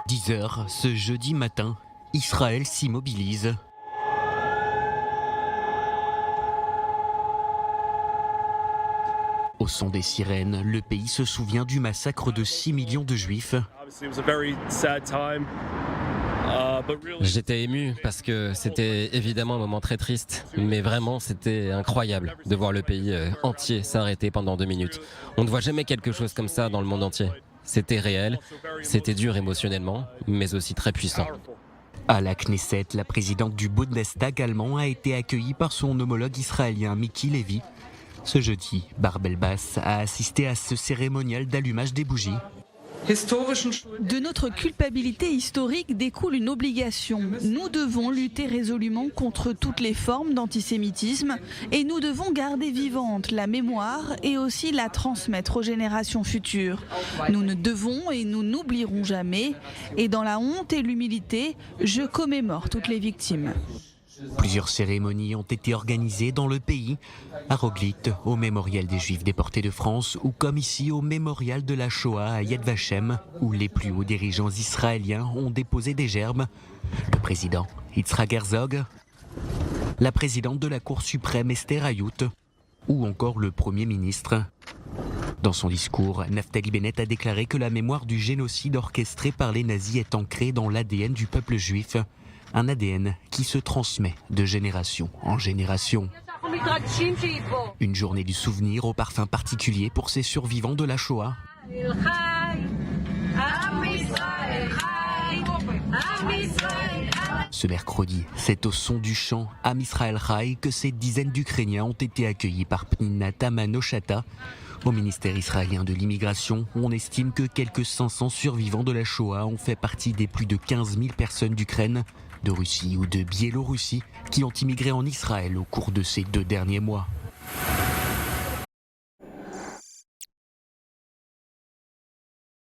10 h ce jeudi matin, Israël s'immobilise. Au son des sirènes, le pays se souvient du massacre de 6 millions de Juifs. J'étais ému parce que c'était évidemment un moment très triste, mais vraiment c'était incroyable de voir le pays entier s'arrêter pendant 2 minutes. On ne voit jamais quelque chose comme ça dans le monde entier. C'était réel, c'était dur émotionnellement, mais aussi très puissant. À la Knesset, la présidente du Bundestag allemand a été accueillie par son homologue israélien Miki Levy. Ce jeudi, Barb Elbas a assisté à ce cérémonial d'allumage des bougies. De notre culpabilité historique découle une obligation. Nous devons lutter résolument contre toutes les formes d'antisémitisme et nous devons garder vivante la mémoire et aussi la transmettre aux générations futures. Nous ne devons et nous n'oublierons jamais. Et dans la honte et l'humilité, je commémore toutes les victimes. Plusieurs cérémonies ont été organisées dans le pays, à Roglit, au mémorial des Juifs déportés de France, ou comme ici au mémorial de la Shoah à Yad Vashem, où les plus hauts dirigeants israéliens ont déposé des gerbes. Le président Yitzhak Herzog, la présidente de la Cour suprême Esther Hayut, ou encore le Premier ministre. Dans son discours, Naftali Bennett a déclaré que la mémoire du génocide orchestré par les nazis est ancrée dans l'ADN du peuple juif. Un ADN qui se transmet de génération en génération. Une journée du souvenir au parfum particulier pour ces survivants de la Shoah. Ce mercredi, c'est au son du chant Am Israël Chai que ces dizaines d'Ukrainiens ont été accueillis par Pnina Tamano-Shata. Au ministère israélien de l'immigration, on estime que quelques 500 survivants de la Shoah ont fait partie des plus de 15 000 personnes d'Ukraine, de Russie ou de Biélorussie qui ont immigré en Israël au cours de ces 2 derniers mois.